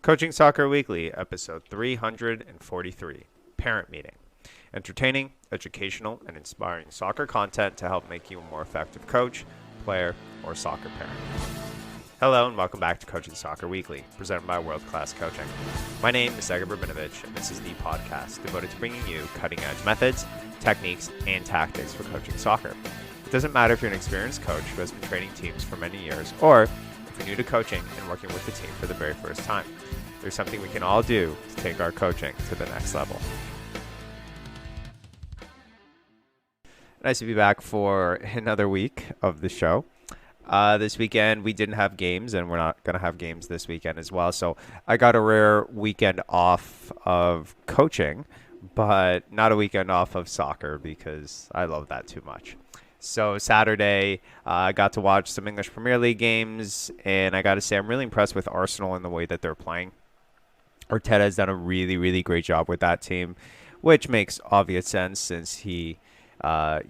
Coaching Soccer Weekly, episode 343, Parent Meeting. Entertaining, educational, and inspiring soccer content to help make you a more effective coach, player, or soccer parent. Hello and welcome back to Coaching Soccer Weekly, presented by World Class Coaching. My name is Egger Berbinovich, and this is the podcast devoted to bringing you cutting-edge methods, techniques, and tactics for coaching soccer. It doesn't matter if you're an experienced coach who has been training teams for many years, or if you're new to coaching and working with the team for the very first time. There's something we can all do to take our coaching to the next level. Nice to be back for another week of the show. This weekend we didn't have games, and we're not going to have games this weekend as well. So I got a rare weekend off of coaching, but not a weekend off of soccer because I love that too much. So Saturday, I got to watch some English Premier League games, and I got to say I'm really impressed with Arsenal and the way that they're playing. Arteta has done a really, really great job with that team, which makes obvious sense since he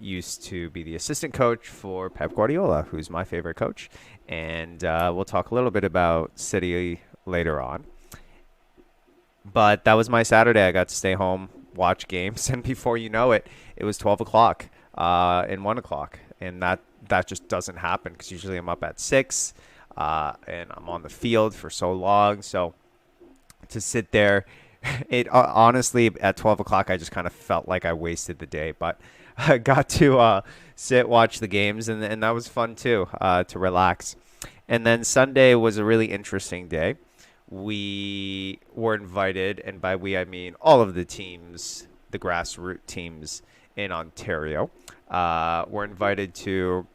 used to be the assistant coach for Pep Guardiola, who's my favorite coach. And we'll talk a little bit about City later on. But that was my Saturday. I got to stay home, watch games, and before you know it, it was 12 o'clock and 1 o'clock. And that just doesn't happen because usually I'm up at 6 and I'm on the field for so long. So to sit there, it honestly at 12 o'clock I just kind of felt like I wasted the day, but I got to watch the games, and that was fun too, to relax. And then Sunday was a really interesting day. We were invited, and by we I mean all of the teams, the grassroots teams in Ontario, were invited to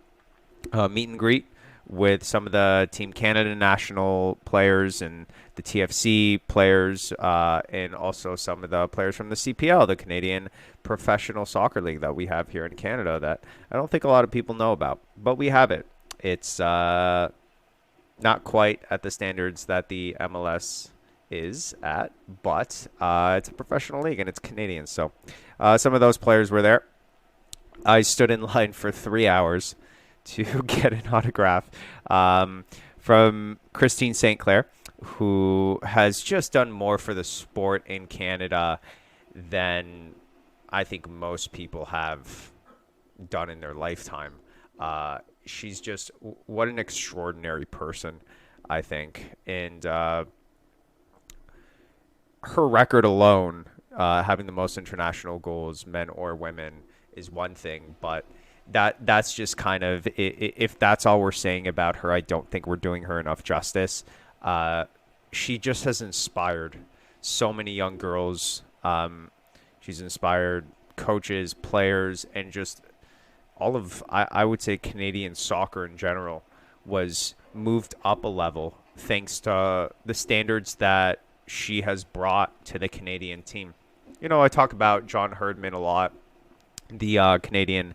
meet and greet with some of the Team Canada national players and the TFC players, and also some of the players from the CPL, the Canadian Professional Soccer League that we have here in Canada that I don't think a lot of people know about, but we have it. It's not quite at the standards that the MLS is at, but it's a professional league and it's Canadian. So some of those players were there. I stood in line for 3 hours to get an autograph from Christine St. Clair, who has just done more for the sport in Canada than I think most people have done in their lifetime. She's just, what an extraordinary person, I think. And her record alone, having the most international goals, men or women, is one thing, but that's just kind of, if that's all we're saying about her, I don't think we're doing her enough justice. She just has inspired so many young girls. She's inspired coaches, players, and just all of, I would say, Canadian soccer in general was moved up a level thanks to the standards that she has brought to the Canadian team. You know, I talk about John Herdman a lot, the Canadian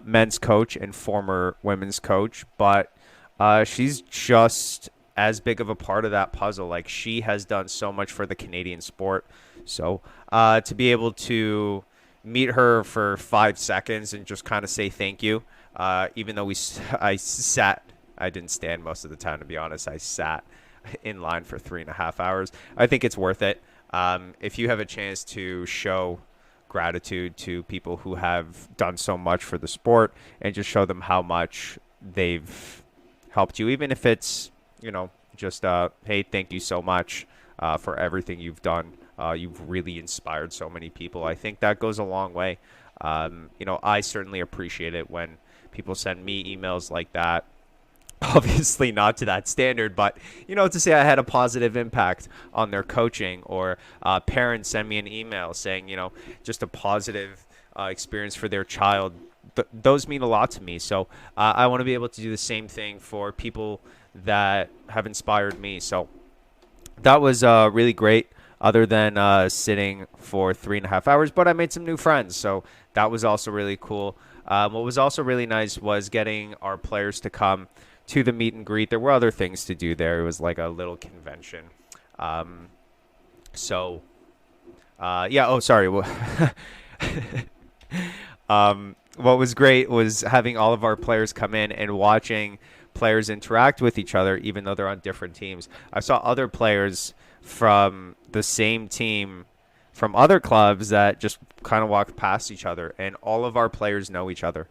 men's coach and former women's coach, but she's just as big of a part of that puzzle. Like, she has done so much for the Canadian sport. So to be able to meet her for 5 seconds and just kind of say thank you, even though I didn't stand most of the time, to be honest. I sat in line for 3.5 hours. I think it's worth it. If you have a chance to show gratitude to people who have done so much for the sport and just show them how much they've helped you, even if it's, you know, just hey, thank you so much for everything you've done. You've really inspired so many people. I think that goes a long way. You know, I certainly appreciate it when people send me emails like that. Obviously not to that standard, but, you know, to say I had a positive impact on their coaching, or parents send me an email saying, you know, just a positive experience for their child. Those mean a lot to me. So I want to be able to do the same thing for people that have inspired me. So that was really great, other than sitting for 3.5 hours, but I made some new friends. So that was also really cool. What was also really nice was getting our players to come to the meet and greet. There were other things to do there. It was like a little convention. Yeah. Oh, sorry. What was great was having all of our players come in and watching players interact with each other, even though they're on different teams. I saw other players from the same team from other clubs that just kind of walk past each other, and all of our players know each other.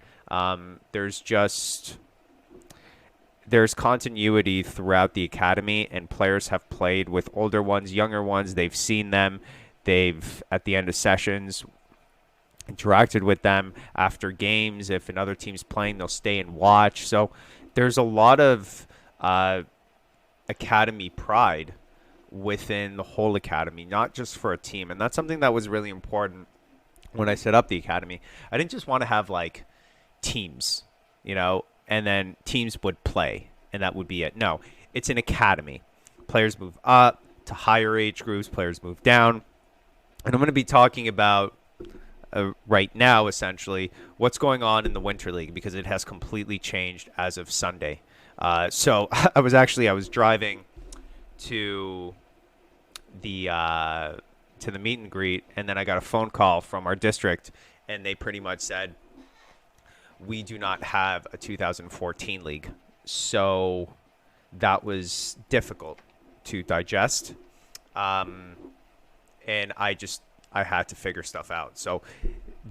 There's continuity throughout the academy, and players have played with older ones, younger ones. They've seen them. They've, at the end of sessions, interacted with them after games. If another team's playing, they'll stay and watch. So there's a lot of academy pride within the whole academy, not just for a team. And that's something that was really important when I set up the academy. I didn't just want to have like teams, and then teams would play and that would be it. No, it's an academy. Players move up to higher age groups, players move down. And I'm going to be talking about right now, essentially, what's going on in the Winter League, because it has completely changed as of Sunday. So I was driving to the meet and greet, and then I got a phone call from our district, and they pretty much said, we do not have a 2014 league. So that was difficult to digest. And I had to figure stuff out. So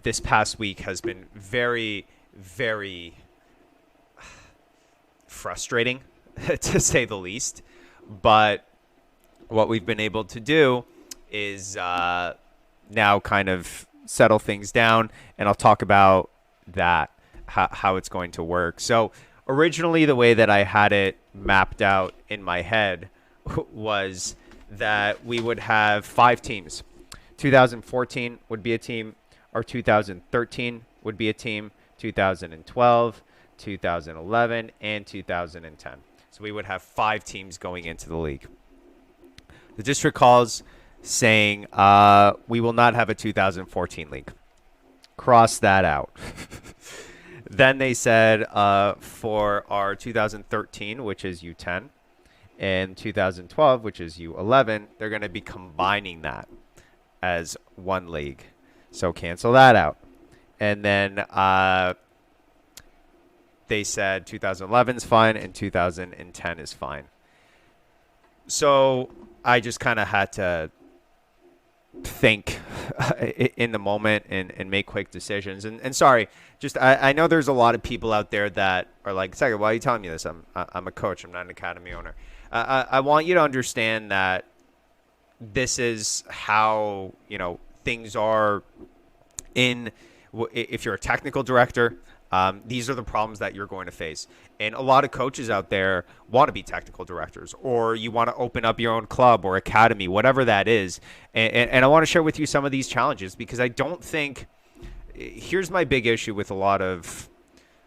this past week has been very, very frustrating, to say the least. But what we've been able to do is now kind of settle things down, and I'll talk about that, how it's going to work. So originally, the way that I had it mapped out in my head was that we would have 5 teams. 2014 would be a team, or 2013 would be a team, 2012, 2011, and 2010. So we would have 5 teams going into the league. The district calls saying we will not have a 2014 league. Cross that out. Then they said for our 2013, which is U10, and 2012, which is U11, they're going to be combining that as one league. So cancel that out. And then they said 2011 is fine and 2010 is fine. So I just kind of had to think in the moment and make quick decisions. And sorry, just I know there's a lot of people out there that are like, "Second, why are you telling me this? I'm a coach. I'm not an academy owner." I want you to understand that this is how things are. If you're a technical director, these are the problems that you're going to face. And a lot of coaches out there want to be technical directors, or you want to open up your own club or academy, whatever that is. And I want to share with you some of these challenges, because I don't think – here's my big issue with a lot of –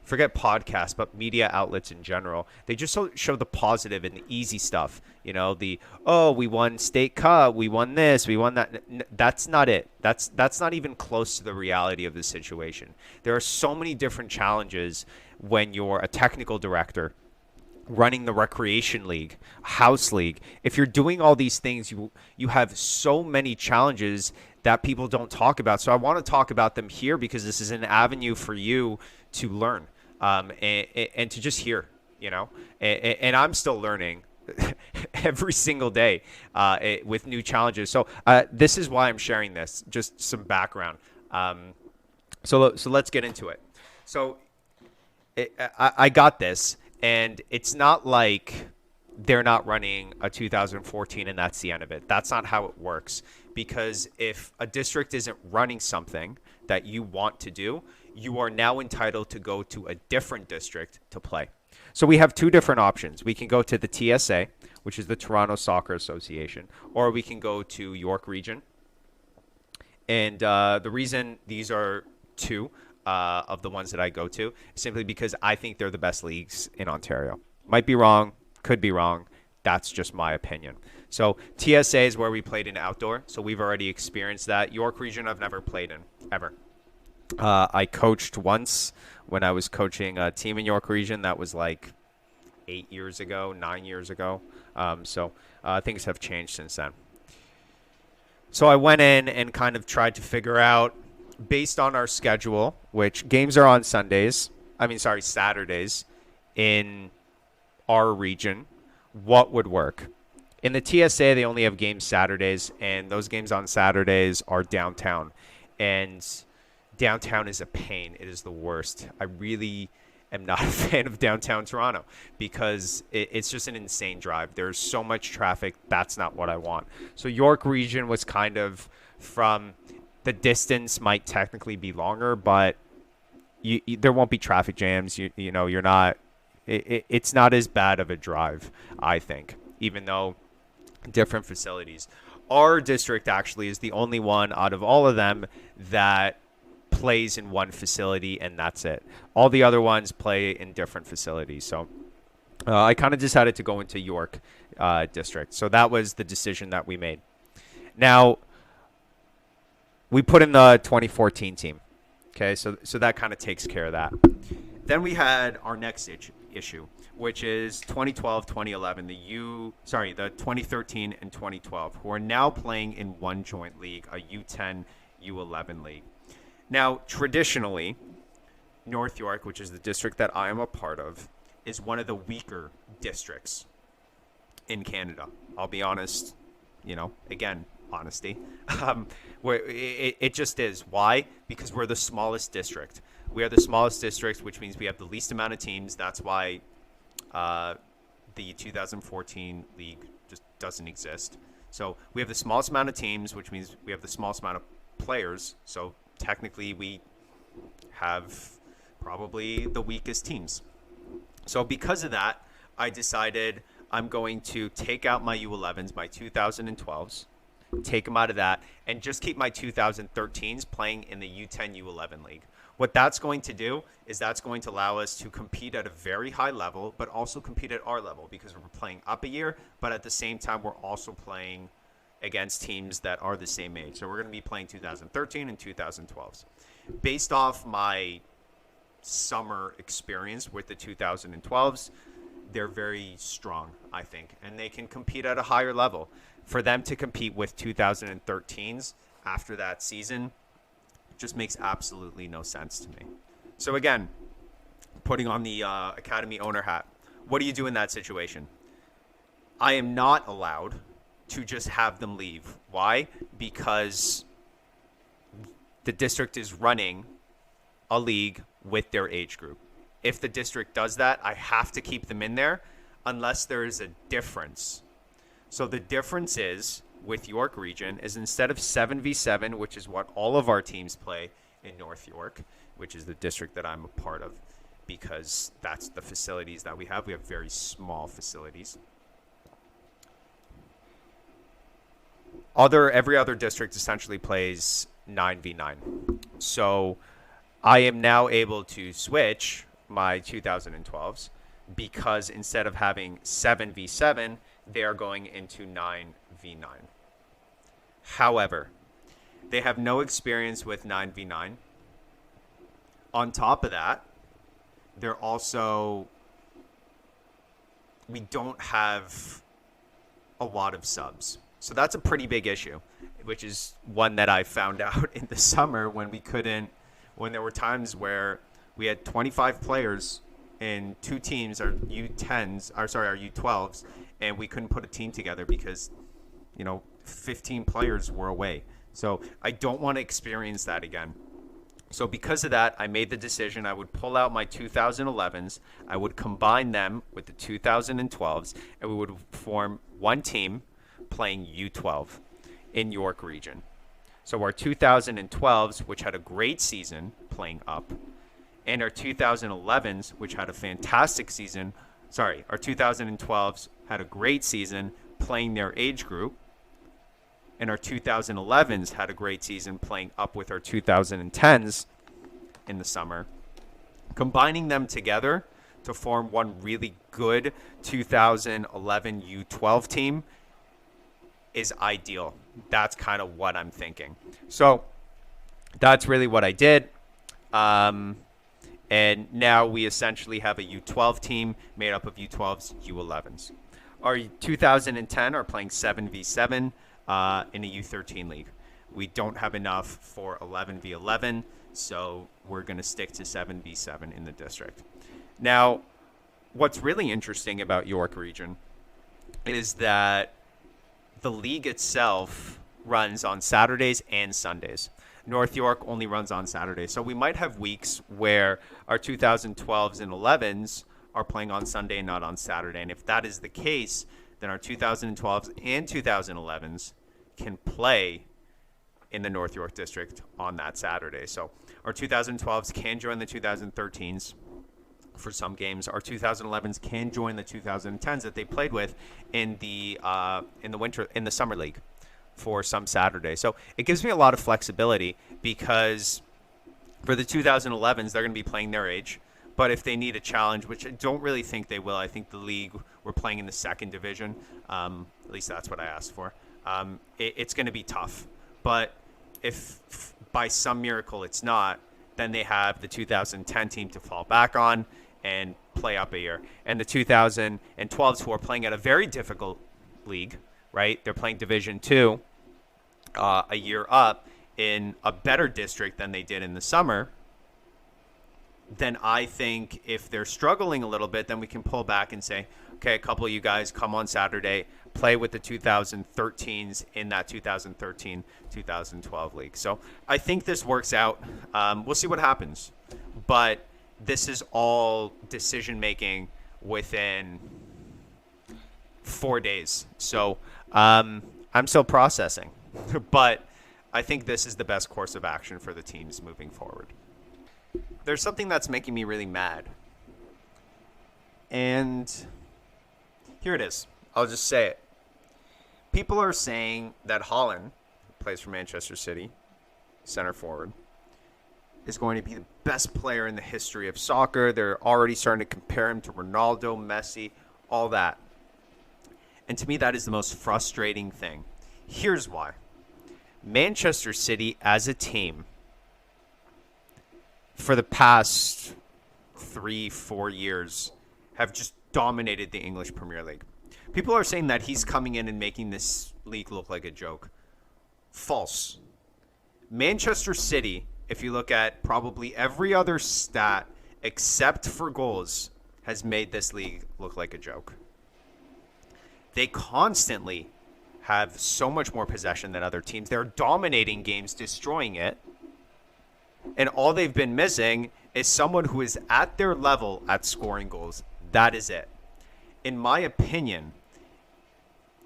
forget podcasts, but media outlets in general. They just show the positive and the easy stuff. We won state cup, we won this, we won that. That's not it. That's not even close to the reality of the situation. There are so many different challenges when you're a technical director running the recreation league, house league. If you're doing all these things, you have so many challenges that people don't talk about. So I want to talk about them here, because this is an avenue for you to learn. And to just hear, and I'm still learning every single day with new challenges. So this is why I'm sharing this, just some background. So let's get into it. So I got this, and it's not like they're not running a 2014 and that's the end of it. That's not how it works, because if a district isn't running something that you want to do, you are now entitled to go to a different district to play. So we have 2 different options. We can go to the TSA, which is the Toronto Soccer Association, or we can go to York Region. And the reason these are 2 of the ones that I go to is simply because I think they're the best leagues in Ontario. Might be wrong, could be wrong. That's just my opinion. So TSA is where we played in outdoor, so we've already experienced that. York Region I've never played in, ever. I coached once when I was coaching a team in York Region. That was like 9 years ago. So things have changed since then. So I went in and kind of tried to figure out, based on our schedule, which games are on Saturdays in our region, what would work. In the TSA, they only have games Saturdays, and those games on Saturdays are downtown. And downtown is a pain. It is the worst. I really am not a fan of downtown Toronto because it's just an insane drive. There's so much traffic. That's not what I want. So York region was kind of from the distance might technically be longer, but there won't be traffic jams. You know, you're not. It's not as bad of a drive, I think, even though different facilities. Our district actually is the only one out of all of them that plays in one facility, and that's it. All the other ones play in different facilities. So I kind of decided to go into York district. So that was the decision that we made. Now, we put in the 2014 team. Okay, so that kind of takes care of that. Then we had our next issue, which is 2012, 2011, the 2013 and 2012, who are now playing in one joint league, a U10, U11 league. Now, traditionally, North York, which is the district that I am a part of, is one of the weaker districts in Canada. I'll be honest, again, honesty. Where it just is. Why? Because we're the smallest district. We are the smallest district, which means we have the least amount of teams. That's why the 2014 league just doesn't exist. So we have the smallest amount of teams, which means we have the smallest amount of players. So technically we have probably the weakest teams. So because of that, I decided I'm going to take out my U11s, my 2012s, take them out of that, and just keep my 2013s playing in the U10 U11 league. What that's going to do is that's going to allow us to compete at a very high level, but also compete at our level because we're playing up a year, but at the same time, we're also playing against teams that are the same age. So we're going to be playing 2013 and 2012s. Based off my summer experience with the 2012s, they're very strong, I think, and they can compete at a higher level. For them to compete with 2013s after that season just makes absolutely no sense to me. So again, putting on the Academy owner hat, what do you do in that situation? I am not allowed to just have them leave. Why? Because the district is running a league with their age group. If the district does that, I have to keep them in there unless there is a difference. So the difference is with York region is instead of 7v7, which is what all of our teams play in North York, which is the district that I'm a part of, because that's the facilities that we have. We have very small facilities. Every other district essentially plays 9v9. So I am now able to switch my 2012s because instead of having 7v7, they are going into 9v9. However, they have no experience with 9v9. On top of that, we don't have a lot of subs. So that's a pretty big issue, which is one that I found out in the summer when there were times where we had 25 players in two teams, our U12s, and we couldn't put a team together because, 15 players were away. So I don't want to experience that again. So because of that, I made the decision I would pull out my 2011s, I would combine them with the 2012s, and we would form one team playing U12 in York region. So our 2012s, which had a great season playing up, and our 2011s, which had a fantastic season, our 2012s had a great season playing their age group, and our 2011s had a great season playing up with our 2010s in the summer. Combining them together to form one really good 2011 U12 team is ideal. That's kind of what I'm thinking. So that's really what I did. And now we essentially have a U12 team made up of U12s, U11s. Our 2010 are playing 7v7 in a U13 league. We don't have enough for 11v11, so we're going to stick to 7v7 in the district. Now, what's really interesting about York region is that the league itself runs on Saturdays and Sundays. North York only runs on Saturdays. So we might have weeks where our 2012s and 11s are playing on Sunday and not on Saturday. And if that is the case, then our 2012s and 2011s can play in the North York district on that Saturday. So our 2012s can join the 2013s for some games. Our 2011s can join the 2010s that they played with in the summer league for some Saturday. So it gives me a lot of flexibility because for the 2011s, they're going to be playing their age. But if they need a challenge, which I don't really think they will, I think the league, we're playing in the second division. At least that's what I asked for. It's going to be tough. But if by some miracle it's not, then they have the 2010 team to fall back on and play up a year. And the 2012s, who are playing at a very difficult league, right? They're playing Division II a year up in a better district than they did in the summer. Then I think if they're struggling a little bit, then we can pull back and say, okay, a couple of you guys come on Saturday, play with the 2013s in that 2013-2012 league. So I think this works out. We'll see what happens. But this is all decision-making within 4 days. So I'm still processing. But I think this is the best course of action for the teams moving forward. There's something that's making me really mad. And here it is. I'll just say it. People are saying that Holland, who plays for Manchester City, center forward, is going to be the best player in the history of soccer. They're already starting to compare him to Ronaldo, Messi, all that. And to me, that is the most frustrating thing. Here's why. Manchester City as a team, for the past 3-4 years, have just dominated the English Premier League. People are saying that he's coming in and making this league look like a joke. False. Manchester City, if you look at probably every other stat except for goals, has made this league look like a joke. They constantly have so much more possession than other teams. They're dominating games, destroying it. And all they've been missing is someone who is at their level at scoring goals. That is it. In my opinion,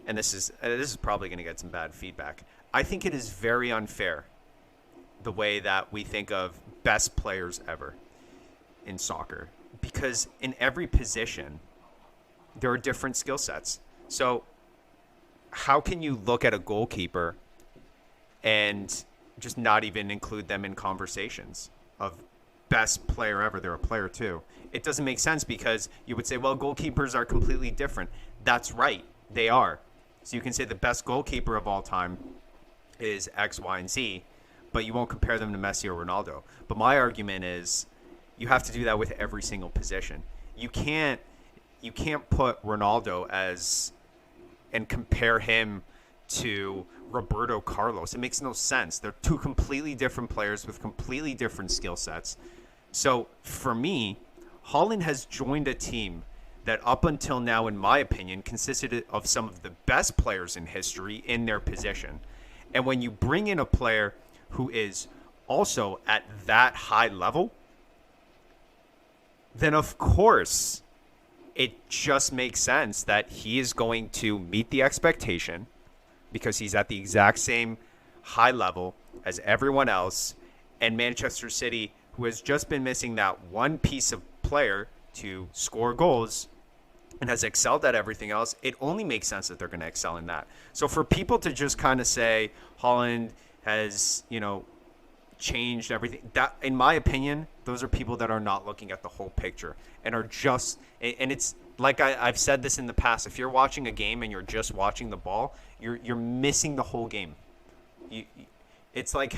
and this is probably going to get some bad feedback, I think it is very unfair the way that we think of best players ever in soccer. Because in every position, there are different skill sets. So how can you look at a goalkeeper and just not even include them in conversations of best player ever? They're a player too. It doesn't make sense because you would say, well, goalkeepers are completely different. That's right. They are. So you can say the best goalkeeper of all time is X, Y, and Z, but you won't compare them to Messi or Ronaldo. But my argument is you have to do that with every single position. You can't put Ronaldo as and compare him to Roberto Carlos. It makes no sense. They're two completely different players with completely different skill sets. So for me, Holland has joined a team that up until now, in my opinion, consisted of some of the best players in history in their position. And when you bring in a player who is also at that high level, then of course it just makes sense that he is going to meet the expectation because he's at the exact same high level as everyone else. And Manchester City, who has just been missing that one piece of player to score goals and has excelled at everything else, it only makes sense that they're going to excel in that. So for people to just kind of say Holland has, changed everything, that, in my opinion, those are people that are not looking at the whole picture and are just, and it's like I've said this in the past, if you're watching a game and you're just watching the ball, you're missing the whole game. It's like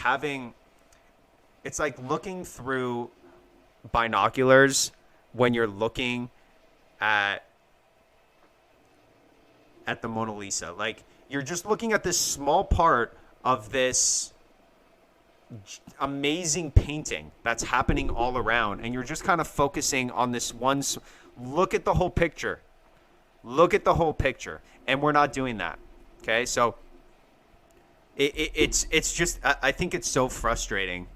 looking through binoculars when you're looking at the Mona Lisa. Like, you're just looking at this small part of this amazing painting that's happening all around, and you're just kind of focusing on this one. Look at the whole picture. Look at the whole picture. And we're not doing that. Okay, so it's just I think it's so frustrating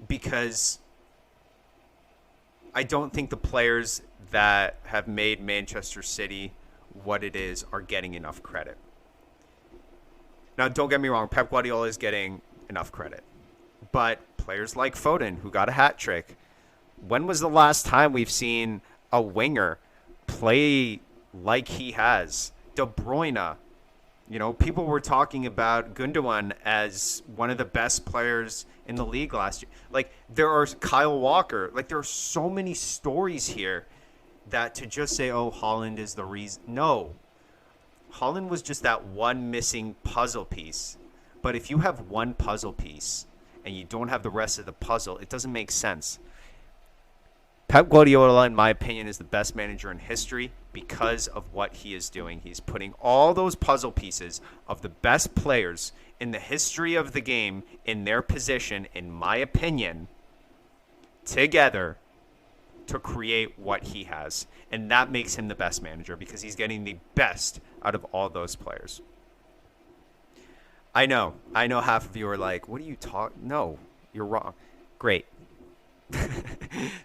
because I don't think the players that have made Manchester City what it is are getting enough credit. Now, don't get me wrong, Pep Guardiola is getting enough credit, but players like Foden, who got a hat trick, when was the last time we've seen a winger play like he has? De Bruyne, people were talking about Gundogan as one of the best players in the league last year. Like, there are Kyle Walker. Like, there are so many stories here that to just say, oh, Haaland is the reason. No. Haaland was just that one missing puzzle piece. But if you have one puzzle piece and you don't have the rest of the puzzle, it doesn't make sense. Pep Guardiola, in my opinion, is the best manager in history because of what he is doing. He's putting all those puzzle pieces of the best players in the history of the game in their position, in my opinion, together to create what he has. And that makes him the best manager because he's getting the best out of all those players. I know half of you are like, what are you talking? No, you're wrong. Great.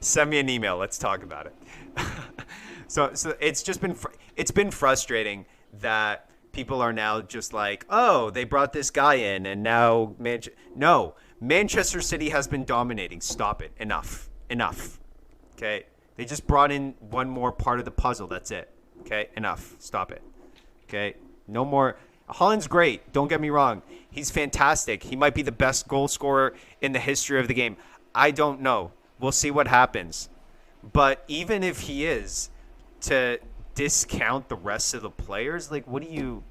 Send me an email. Let's talk about it. So it's just been frustrating that people are now just like, oh, they brought this guy in and now Manchester City has been dominating. Stop it. Enough. Okay, they just brought in one more part of the puzzle. That's it. Okay, enough. Stop it. Okay, no more. Haaland's great. Don't get me wrong. He's fantastic. He might be the best goal scorer in the history of the game. I don't know. We'll see what happens. But even if he is, to discount the rest of the players, like, what do you...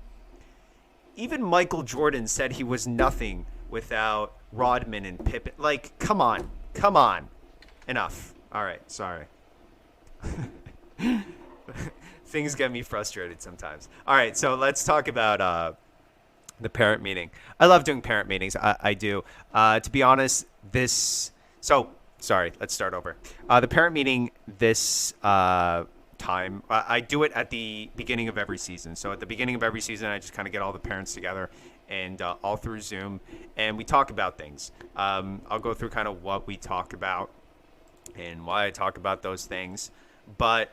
Even Michael Jordan said he was nothing without Rodman and Pippen. Like, come on. Enough. All right, sorry. Things get me frustrated sometimes. All right, so let's talk about the parent meeting. I love doing parent meetings. I do. To be honest, sorry, let's start over. The parent meeting this time, I do it at the beginning of every season. So at the beginning of every season, I just kind of get all the parents together and all through Zoom, and we talk about things. I'll go through kind of what we talk about and why I talk about those things. But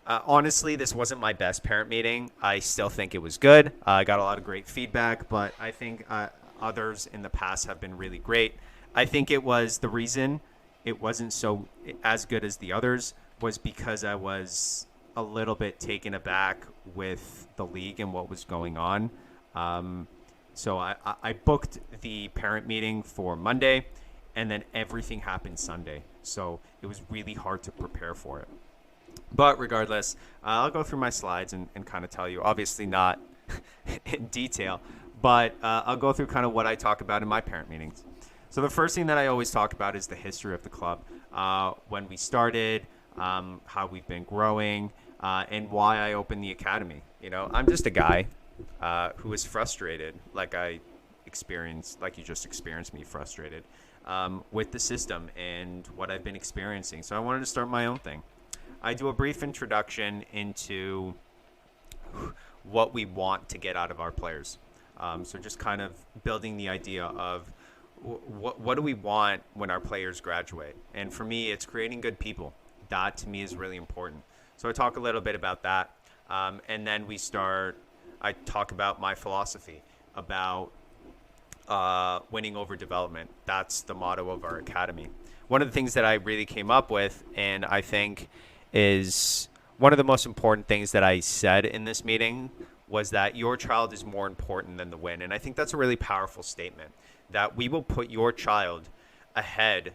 honestly, this wasn't my best parent meeting. I still think it was good. I got a lot of great feedback, but I think others in the past have been really great. I think it was the reason it wasn't so as good as the others was because I was a little bit taken aback with the league and what was going on. So I booked the parent meeting for Monday, and then everything happened Sunday. So it was really hard to prepare for it. But regardless, I'll go through my slides and kind of tell you, obviously not in detail, but I'll go through kind of what I talk about in my parent meetings. So the first thing that I always talk about is the history of the club, when we started, how we've been growing, and why I opened the academy. I'm just a guy who is frustrated, like you just experienced me frustrated with the system and what I've been experiencing. So I wanted to start my own thing. I do a brief introduction into what we want to get out of our players. So just kind of building the idea of what do we want when our players graduate? And for me, it's creating good people. That to me is really important. So I talk a little bit about that. And then I talk about my philosophy about winning over development. That's the motto of our academy. One of the things that I really came up with, and I think is one of the most important things that I said in this meeting, was that your child is more important than the win. And I think that's a really powerful statement, that we will put your child ahead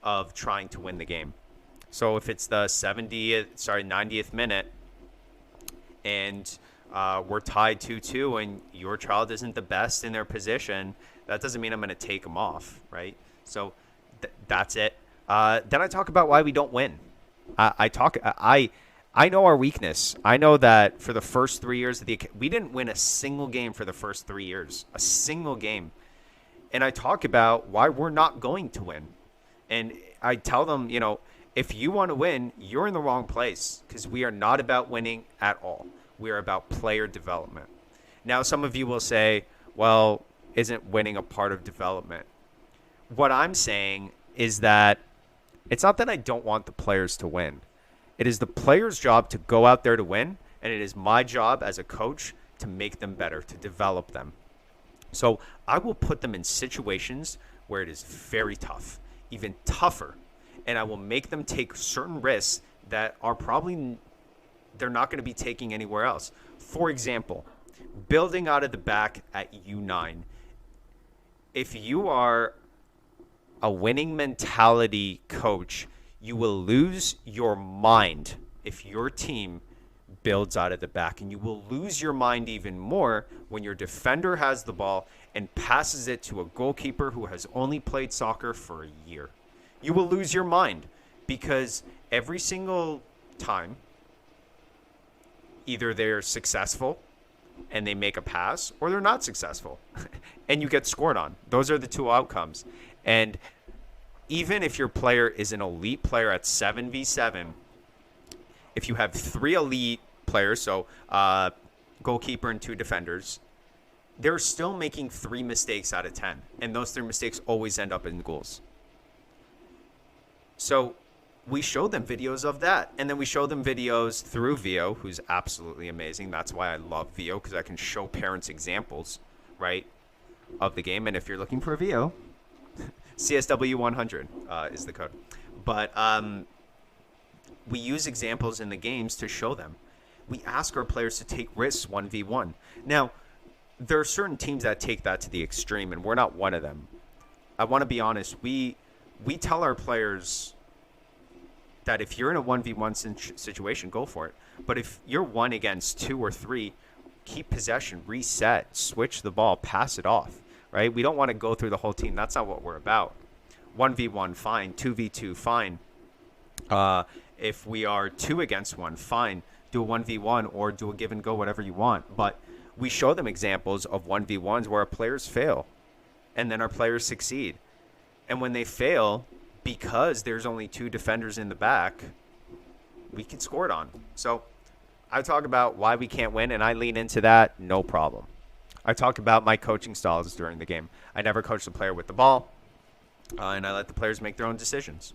of trying to win the game. So if it's the 90th minute and we're tied 2-2 and your child isn't the best in their position, that doesn't mean I'm going to take them off, right? So that's it. Then I talk about why we don't win. I know our weakness. I know that for the first 3 years we didn't win a single game for the first 3 years, a single game. And I talk about why we're not going to win. And I tell them, if you want to win, you're in the wrong place, because we are not about winning at all. We are about player development. Now, some of you will say, well, isn't winning a part of development? What I'm saying is that it's not that I don't want the players to win. It is the player's job to go out there to win, and it is my job as a coach to make them better, to develop them. So I will put them in situations where it is very tough, even tougher, and I will make them take certain risks that are probably they're not going to be taking anywhere else. For example, building out of the back at U9. If you are a winning mentality coach, you will lose your mind if your team builds out of the back, and you will lose your mind even more when your defender has the ball and passes it to a goalkeeper who has only played soccer for a year. You will lose your mind because every single time either they're successful and they make a pass, or they're not successful and you get scored on. Those are the two outcomes. And even if your player is an elite player at 7v7, if you have 3 elite players, so goalkeeper and 2 defenders, they're still making 3 mistakes out of 10. And those 3 mistakes always end up in goals. So we show them videos of that. And then we show them videos through Vio, who's absolutely amazing. That's why I love Vio, because I can show parents examples, right, of the game. And if you're looking for a Vio, CSW100 is the code. But we use examples in the games to show them. We ask our players to take risks 1v1. Now, there are certain teams that take that to the extreme, and we're not one of them. I want to be honest. We tell our players that if you're in a 1v1 situation, go for it. But if you're 1 against 2 or 3, keep possession, reset, switch the ball, pass it off, right? We don't want to go through the whole team. That's not what we're about. 1v1, fine. 2v2, fine. If we are 2 against 1, fine. Do a 1v1 or do a give and go, whatever you want. But we show them examples of 1v1s where our players fail and then our players succeed. And when they fail, because there's only 2 defenders in the back, we can score it on. So I talk about why we can't win, and I lean into that, no problem. I talk about my coaching styles during the game. I never coach the player with the ball, and I let the players make their own decisions.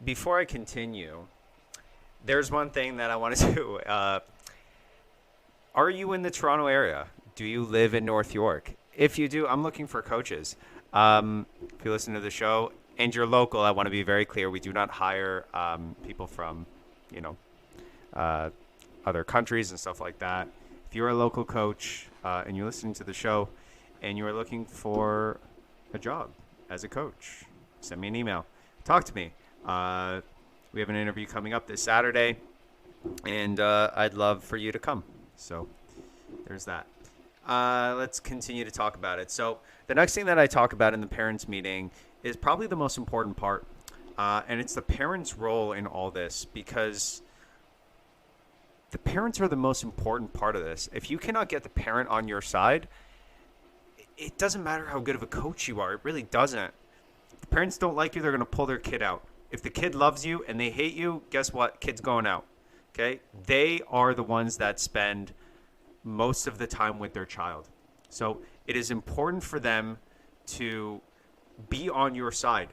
Before I continue, there's one thing that I want to do. Are you in the Toronto area? Do you live in North York? If you do, I'm looking for coaches. If you listen to the show and you're local, I want to be very clear. We do not hire people from, other countries and stuff like that. If you're a local coach and you're listening to the show and you're looking for a job as a coach, send me an email. Talk to me. We have an interview coming up this Saturday, and I'd love for you to come. So there's that. Let's continue to talk about it. So the next thing that I talk about in the parents' meeting is probably the most important part, and it's the parents' role in all this, because the parents are the most important part of this. If you cannot get the parent on your side, it doesn't matter how good of a coach you are. It really doesn't. If the parents don't like you, they're going to pull their kid out. If the kid loves you and they hate you, guess what? Kid's going out. Okay? They are the ones that spend most of the time with their child. So it is important for them to be on your side.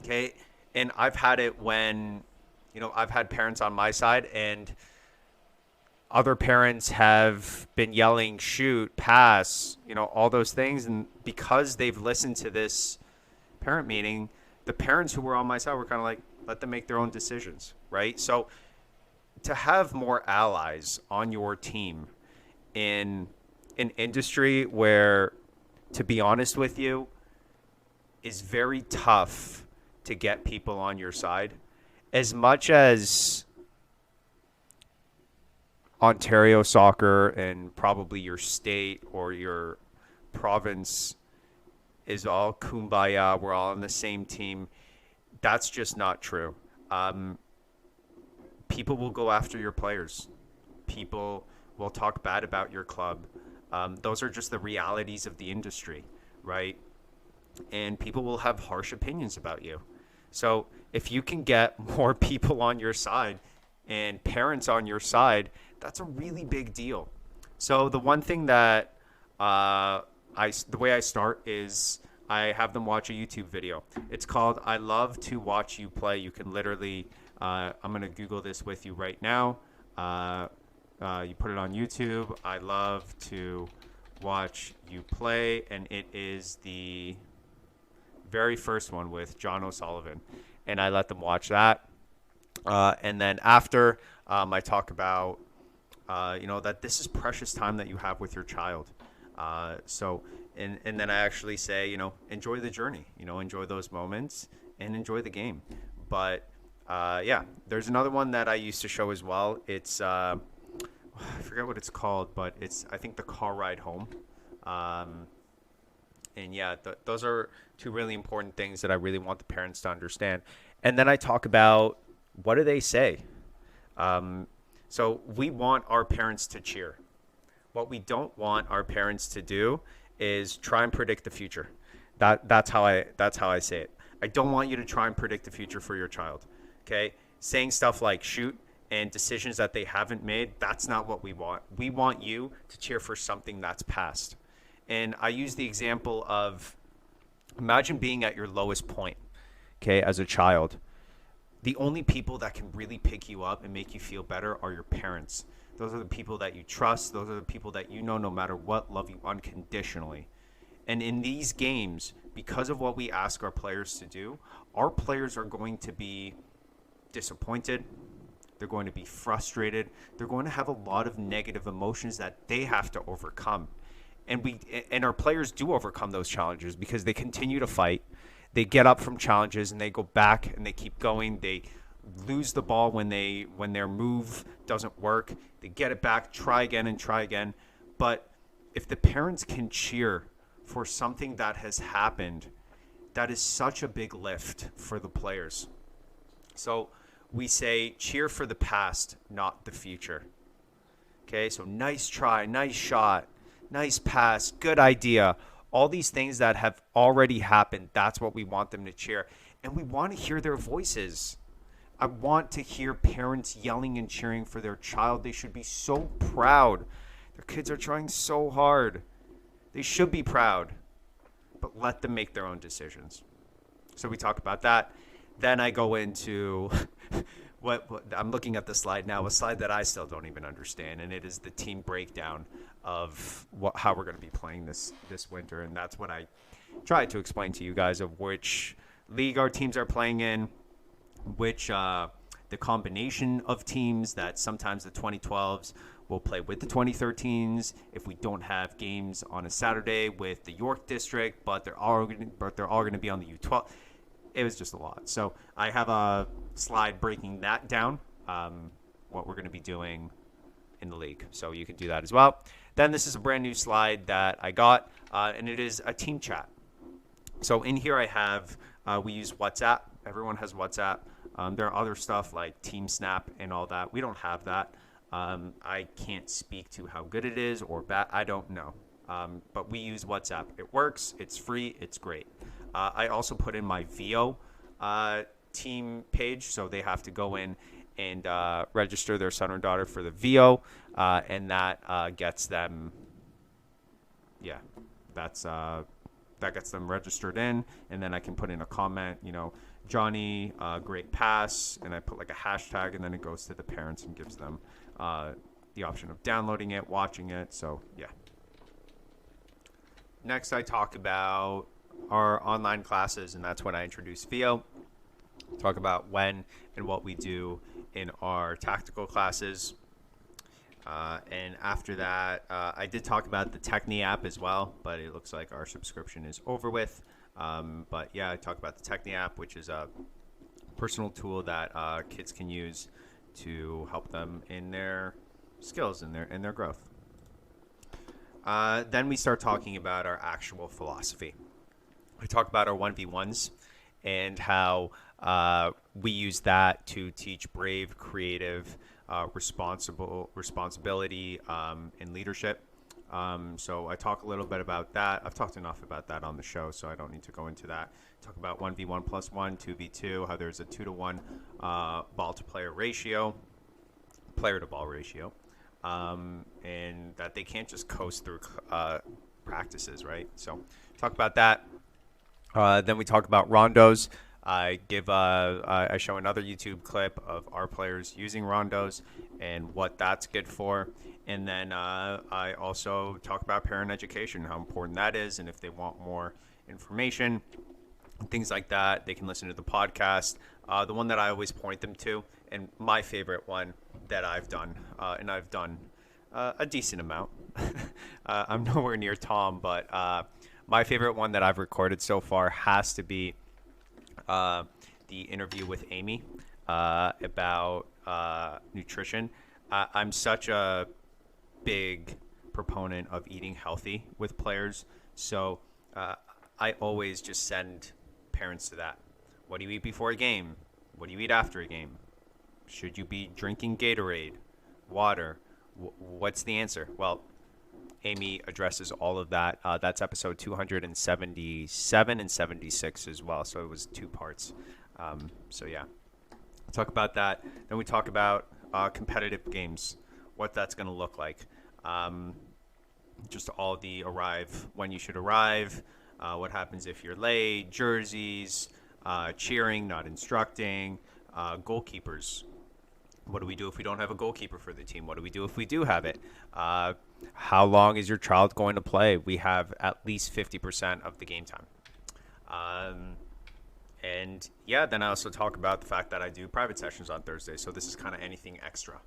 Okay? And I've had it when, I've had parents on my side, and other parents have been yelling, shoot, pass, all those things. And because they've listened to this parent meeting, the parents who were on my side were kind of like, let them make their own decisions, right? So to have more allies on your team in an industry where, to be honest with you, is very tough to get people on your side. As much as Ontario soccer and probably your state or your province is all kumbaya, we're all on the same team, that's just not true. People will go after your players. People will talk bad about your club. Those are just the realities of the industry, right? And people will have harsh opinions about you. So if you can get more people on your side and parents on your side, that's a really big deal. So the one thing that the way I start is I have them watch a YouTube video. It's called "I Love to Watch You Play." You can literally, I'm gonna Google this with you right now. Uh, you put it on YouTube. I love to watch you play, and it is the very first one with John O'Sullivan, and I let them watch that. And then after, I talk about that this is precious time that you have with your child. And then I actually say, enjoy the journey, enjoy those moments and enjoy the game. But yeah, there's another one that I used to show as well. It's I forget what it's called, but it's I think the car ride home. Um, and yeah, those are two really important things that I really want the parents to understand. And then I talk about what do they say. Um, so we want our parents to cheer. What we don't want our parents to do is try and predict the future. That's how I say it. I don't want you to try and predict the future for your child. Okay? Saying stuff like shoot and decisions that they haven't made, that's not what we want. We want you to cheer for something that's past. And I use the example of imagine being at your lowest point, okay, as a child. The only people that can really pick you up and make you feel better are your parents. Those are the people that you trust. Those are the people that no matter what, love you unconditionally. And in these games, because of what we ask our players to do, our players are going to be disappointed. They're going to be frustrated. They're going to have a lot of negative emotions that they have to overcome. And our players do overcome those challenges because they continue to fight. They get up from challenges and they go back and they keep going. They lose the ball when their move doesn't work. They get it back, try again and try again. But if the parents can cheer for something that has happened, that is such a big lift for the players. So we say cheer for the past, not the future. Okay, so nice try, nice shot, nice pass, good idea. All these things that have already happened, that's what we want them to cheer. And we want to hear their voices. I want to hear parents yelling and cheering for their child. They should be so proud. Their kids are trying so hard. They should be proud, but let them make their own decisions. So we talk about that. Then I go into what I'm looking at the slide now, a slide that I still don't even understand, and it is the team breakdown of how we're going to be playing this winter, and that's what I tried to explain to you guys of which league our teams are playing in, which the combination of teams that sometimes the 2012s will play with the 2013s if we don't have games on a Saturday with the York district, but they're all going to be on the U12. It was just a lot. So I have a slide breaking that down, what we're going to be doing in the league. So you can do that as well. Then this is a brand new slide that I got, and it is a team chat. So in here I have, we use WhatsApp. Everyone has WhatsApp. There are other stuff like Team Snap and all that. We don't have that. I can't speak to how good it is or bad. I don't know. But we use WhatsApp. It works. It's free. It's great. I also put in my VO team page, so they have to go in and register their son or daughter for the VO, and that gets them, yeah, that gets them registered in, and then I can put in a comment, Johnny, great pass, and I put like a hashtag, and then it goes to the parents and gives them the option of downloading it, watching it. So yeah. Next, I talk about our online classes, and that's when I introduce VO. Talk about when and what we do in our tactical classes. And after that, I did talk about the Techni app as well, but it looks like our subscription is over with. But yeah, I talk about the Techni app, which is a personal tool that kids can use to help them in their skills and their growth. Then we start talking about our actual philosophy. I talk about our 1v1s and how we use that to teach brave, creative, responsibility, and leadership. So I talk a little bit about that. I've talked enough about that on the show, so I don't need to go into that. Talk about 1v1 plus 1, 2v2, how there's a 2-to-1 ball to player ratio, player to ball ratio. and that they can't just coast through practices, right? So talk about that. Then we talk about rondos. I show another YouTube clip of our players using rondos and what that's good for. And then I also talk about parent education, how important that is, and if they want more information, things like that, they can listen to the podcast. The one that I always point them to, and my favorite one that I've done, and I've done a decent amount. I'm nowhere near Tom, but my favorite one that I've recorded so far has to be the interview with Amy about nutrition. I'm such a big proponent of eating healthy with players, so I always just send parents to that. What do you eat before a game? What do you eat after a game? Should you be drinking Gatorade, water? What's the answer? Well, Amy addresses all of that. That's episode 277 and 76 as well. So it was 2 parts. So yeah, talk about that. Then we talk about competitive games, what that's going to look like. Just all the arrive, when you should arrive, what happens if you're late, jerseys, cheering, not instructing, goalkeepers. What do we do if we don't have a goalkeeper for the team? What do we do if we do have it? How long is your child going to play? We have at least 50% of the game time. And yeah, then I also talk about the fact that I do private sessions on Thursday. So this is kind of anything extra,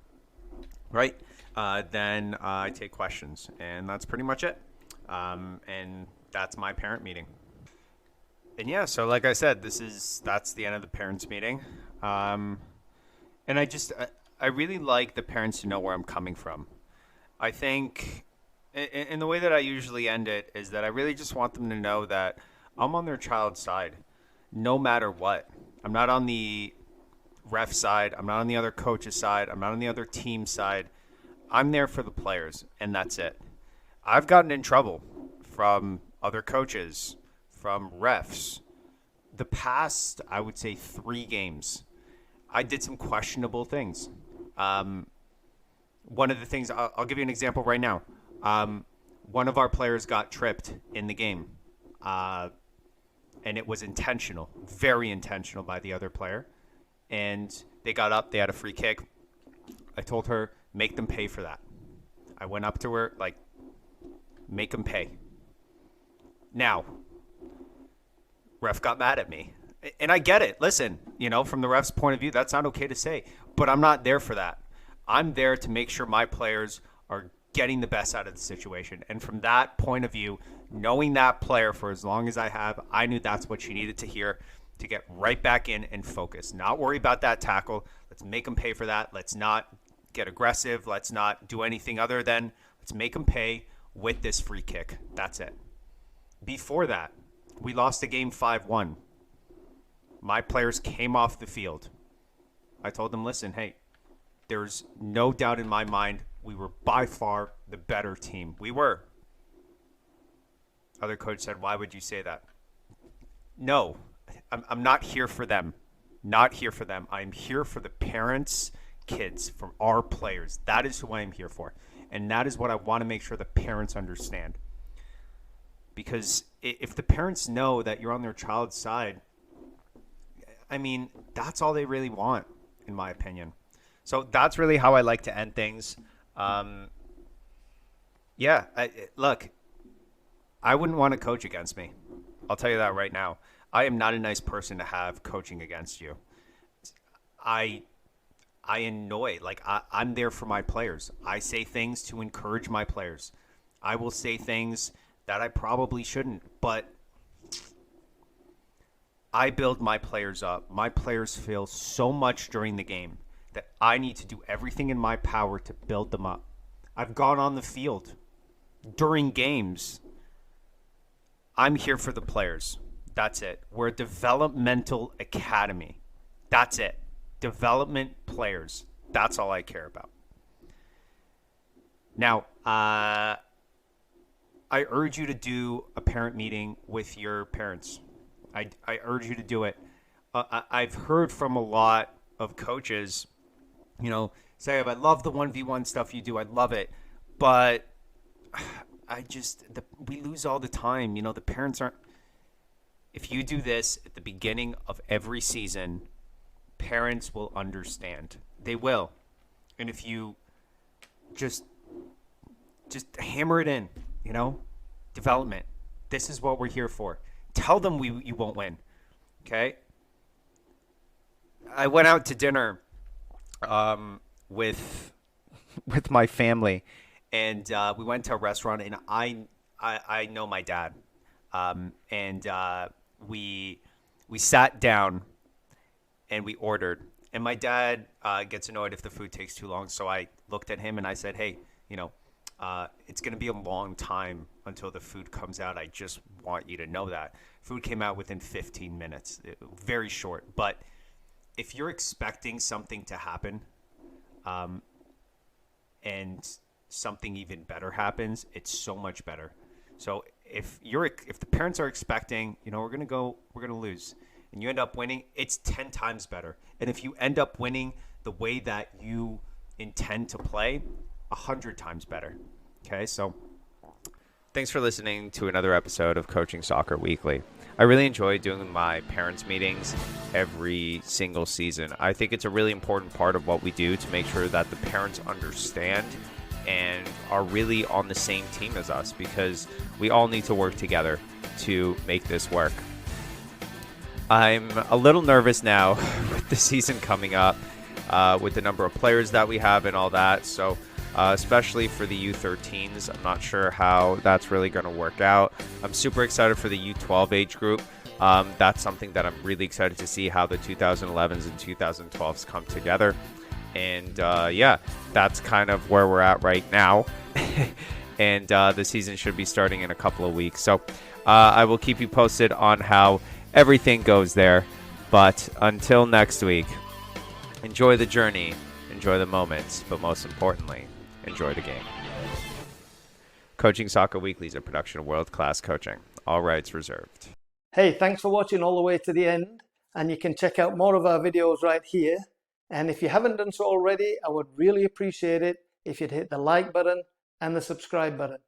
right? Then I take questions, and that's pretty much it. And that's my parent meeting. And yeah, so like I said, that's the end of the parents meeting. And I really like the parents to know where I'm coming from. I think, in the way that I usually end it, is that I really just want them to know that I'm on their child's side, no matter what. I'm not on the ref side. I'm not on the other coach's side. I'm not on the other team side. I'm there for the players, and that's it. I've gotten in trouble from other coaches, from refs. The past, I would say, 3 games, I did some questionable things. One of the things, I'll give you an example right now. One of our players got tripped in the game, and it was intentional, very intentional by the other player. And they got up, they had a free kick. I told her, make them pay for that. I went up to her, like, make them pay. Now, ref got mad at me. And I get it. Listen, from the ref's point of view, that's not okay to say. But I'm not there for that. I'm there to make sure my players are getting the best out of the situation. And from that point of view, knowing that player for as long as I have, I knew that's what she needed to hear to get right back in and focus. Not worry about that tackle. Let's make them pay for that. Let's not get aggressive. Let's not do anything other than let's make them pay with this free kick. That's it. Before that, we lost the game 5-1. My players came off the field. I told them, listen, hey, there's no doubt in my mind we were by far the better team. We were. Other coach said, why would you say that? No, I'm not here for them. Not here for them. I'm here for the parents, kids, from our players. That is who I am here for. And that is what I want to make sure the parents understand. Because if the parents know that you're on their child's side, I mean, that's all they really want, in my opinion. So that's really how I like to end things. Look, I wouldn't want to coach against me. I'll tell you that right now. I am not a nice person to have coaching against you. I annoy. I'm there for my players. I say things to encourage my players. I will say things that I probably shouldn't, but I build my players up. My players feel so much during the game that I need to do everything in my power to build them up. I've gone on the field during games. I'm here for the players. That's it. We're a developmental academy. That's it. Development players. That's all I care about. Now, I urge you to do a parent meeting with your parents. I urge you to do it. I've heard from a lot of coaches You know, say I love the 1v1 stuff you do. I love it. But we lose all the time. You know, the parents aren't. If you do this at the beginning of every season, parents will understand. They will. And if you just just hammer it in, you know, development. This is what we're here for. Tell them you won't win. Okay? I went out to dinner with with my family, and we went to a restaurant, and I know my dad, and we sat down and we ordered. And my dad gets annoyed if the food takes too long, so I looked at him and I said, "Hey, you know, it's going to be a long time until the food comes out. I just want you to know that." Food came out within 15 minutes, very short. But if you're expecting something to happen, um, and something even better happens, it's so much better. So if the parents are expecting, you know, we're gonna lose, and you end up winning, it's 10 times better. And if you end up winning the way that you intend to play, 100 times better. Okay, so thanks for listening to another episode of Coaching Soccer Weekly. I really enjoy doing my parents' meetings every single season. I think it's a really important part of what we do to make sure that the parents understand and are really on the same team as us, because we all need to work together to make this work. I'm a little nervous now with the season coming up, with the number of players that we have and all that. So especially for the U13s, I'm not sure how that's really going to work out. I'm super excited for the U12 age group. That's something that I'm really excited to see, how the 2011s and 2012s come together. And yeah, that's kind of where we're at right now. And the season should be starting in a couple of weeks. So I will keep you posted on how everything goes there. But until next week, enjoy the journey, enjoy the moments, but most importantly, enjoy the game. Coaching Soccer Weekly is a production of World Class Coaching. All rights reserved. Hey, thanks for watching all the way to the end, and you can check out more of our videos right here. And if you haven't done so already, I would really appreciate it if you'd hit the like button and the subscribe button.